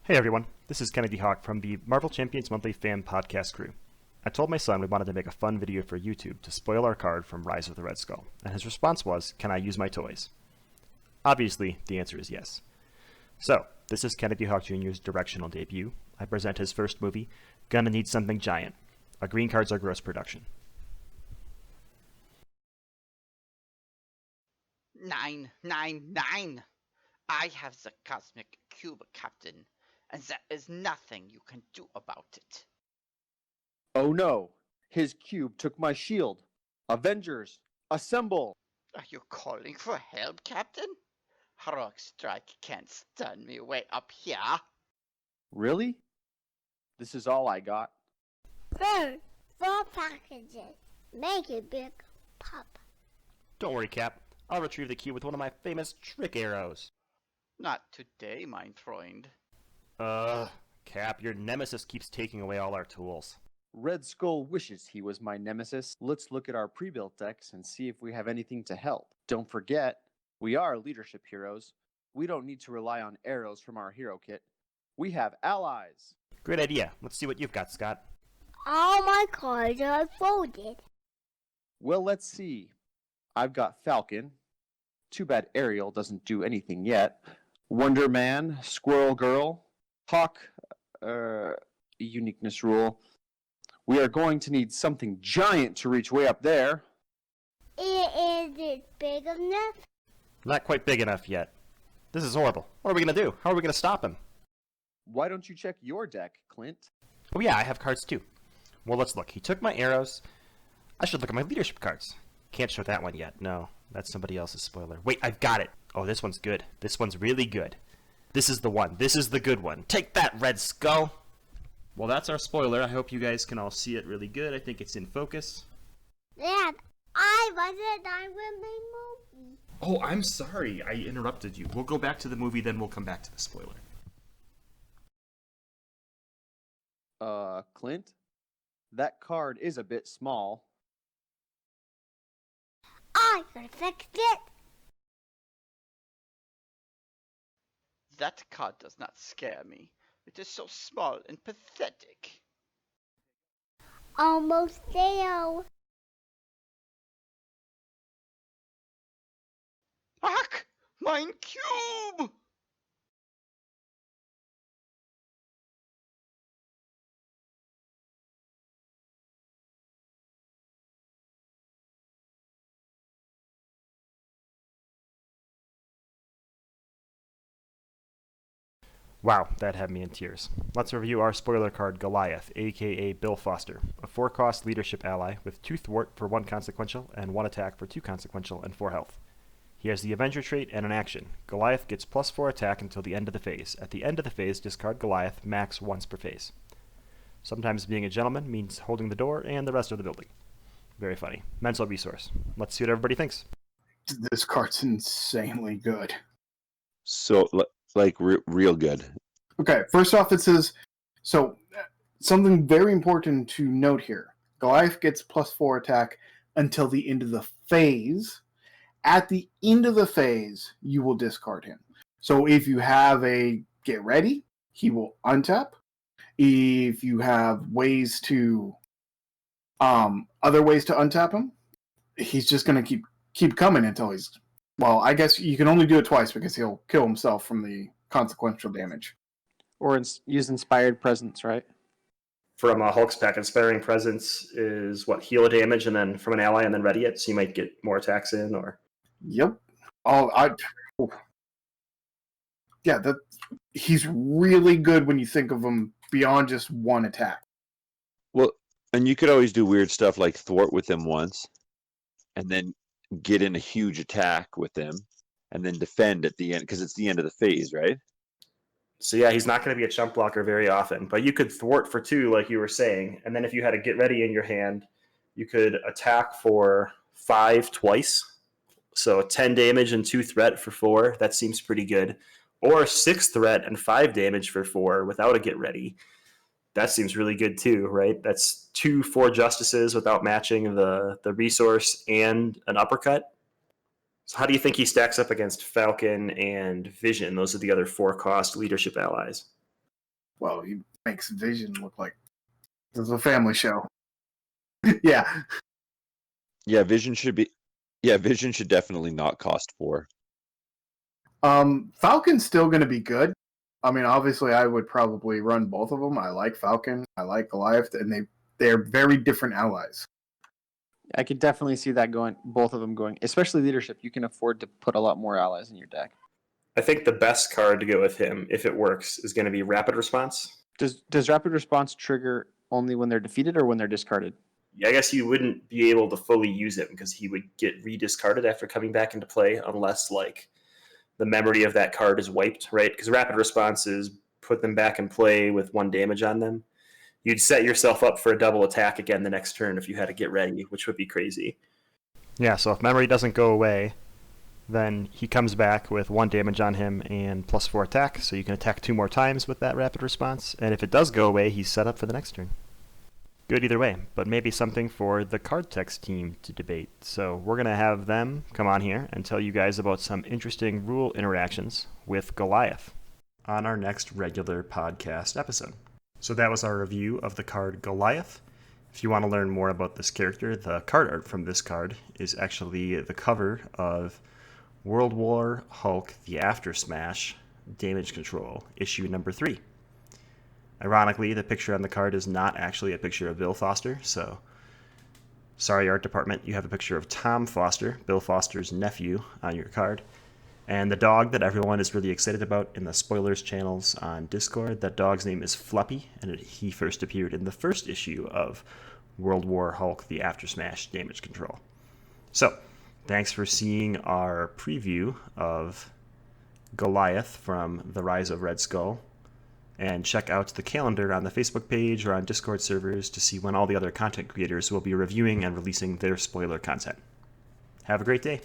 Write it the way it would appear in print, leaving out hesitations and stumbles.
Hey everyone, this is KennedyHawk from the Marvel Champions Monthly Fan Podcast crew. I told my son we wanted to make a fun video for YouTube to spoil our card from Rise of the Red Skull, and his response was, "Can I use my toys?" Obviously, the answer is yes. So, this is KennedyHawk Jr.'s directional debut. I present his first movie, Gonna Need Something Giant, a Green Cards Are Gross production. Nine, nine, nine! I have the Cosmic Cube, Captain, and there is nothing you can do about it. Oh no! His cube took my shield! Avengers, assemble! Are you calling for help, Captain? Rock Strike can't stun me way up here. Really? This is all I got? Third, 4 packages. Make it big, Pop. Don't worry, Cap. I'll retrieve the cube with one of my famous trick arrows. Not today, mein Freund. Cap, your nemesis keeps taking away all our tools. Red Skull wishes he was my nemesis. Let's look at our pre-built decks and see if we have anything to help. Don't forget, we are leadership heroes. We don't need to rely on arrows from our hero kit. We have allies! Great idea. Let's see what you've got, Scott. All my cards are folded. Well, let's see. I've got Falcon. Too bad Ariel doesn't do anything yet. Wonder Man, Squirrel Girl, Hawk, uniqueness rule. We are going to need something giant to reach way up there. Is it big enough? Not quite big enough yet. This is horrible. What are we going to do? How are we going to stop him? Why don't you check your deck, Clint? Oh yeah, I have cards too. Well, let's look. He took my arrows. I should look at my leadership cards. Can't show that one yet. No, that's somebody else's spoiler. Wait, I've got it. Oh, this one's good. This one's really good. This is the one. This is the good one. Take that, Red Skull! Well, that's our spoiler. I hope you guys can all see it really good. I think it's in focus. Dad, I wasn't done with my movie. Oh, I'm sorry. I interrupted you. We'll go back to the movie, then we'll come back to the spoiler. Clint? That card is a bit small. I could fix it. That card does not scare me. It is so small and pathetic. Almost there. Ach, mein Cube! Wow, that had me in tears. Let's review our spoiler card, Goliath, aka Bill Foster, a 4-cost leadership ally with 2 thwart for 1 consequential and 1 attack for 2 consequential and 4 health. He has the Avenger trait and an action. Goliath gets +4 attack until the end of the phase. At the end of the phase, discard Goliath max once per phase. Sometimes being a gentleman means holding the door and the rest of the building. Very funny. Mental resource. Let's see what everybody thinks. This card's insanely good. So, real good. Okay, first off, it says, something very important to note here. Goliath gets +4 attack until the end of the phase. At the end of the phase, you will discard him. So if you have a get ready, he will untap. If you have ways to, other ways to untap him, he's just going to keep coming until he's, well, I guess you can only do it twice because he'll kill himself from the consequential damage. Or use Inspired Presence, right? From a Hulk's pack, Inspiring Presence is what? Heal damage and then from an ally and then ready it, so you might get more attacks in, or... Yep. He's really good when you think of him beyond just 1 attack. Well, and you could always do weird stuff like thwart with him once, and then get in a huge attack with him, and then defend at the end, because it's the end of the phase, right? So yeah, he's not going to be a chump blocker very often, but you could thwart for 2, like you were saying, and then if you had a get ready in your hand, you could attack for 5 twice. So 10 damage and 2 threat for 4. That seems pretty good. Or 6 threat and 5 damage for 4 without a get ready. That seems really good too, right? That's 2 4 justices without matching the resource and an uppercut. So how do you think he stacks up against Falcon and Vision? Those are the other 4-cost leadership allies. Well, he makes Vision look like this is a family show. Yeah. Yeah, Vision should be. Yeah, Vision should definitely not cost 4. Falcon's still going to be good. I mean, obviously, I would probably run both of them. I like Falcon. I like Goliath, and they're very different allies. I could definitely see that going, both of them going, especially leadership. You can afford to put a lot more allies in your deck. I think the best card to go with him, if it works, is going to be Rapid Response. Does rapid response trigger only when they're defeated or when they're discarded? I guess you wouldn't be able to fully use it because he would get rediscarded after coming back into play unless like the memory of that card is wiped, right? Because Rapid Response is put them back in play with 1 damage on them. You'd set yourself up for a double attack again the next turn if you had to get ready, which would be crazy. Yeah, so if memory doesn't go away, then he comes back with 1 damage on him and +4 attack, so you can attack 2 more times with that Rapid Response, and if it does go away, he's set up for the next turn. Good either way, but maybe something for the card text team to debate. So we're going to have them come on here and tell you guys about some interesting rule interactions with Goliath on our next regular podcast episode. So that was our review of the card Goliath. If you want to learn more about this character, the card art from this card is actually the cover of World War Hulk The After Smash Damage Control, issue number 3. Ironically, the picture on the card is not actually a picture of Bill Foster, so sorry, art department, you have a picture of Tom Foster, Bill Foster's nephew, on your card. And the dog that everyone is really excited about in the spoilers channels on Discord, that dog's name is Fluppy, and he first appeared in the first issue of World War Hulk The After Smash Damage Control. So, thanks for seeing our preview of Goliath from The Rise of Red Skull. And check out the calendar on the Facebook page or on Discord servers to see when all the other content creators will be reviewing and releasing their spoiler content. Have a great day.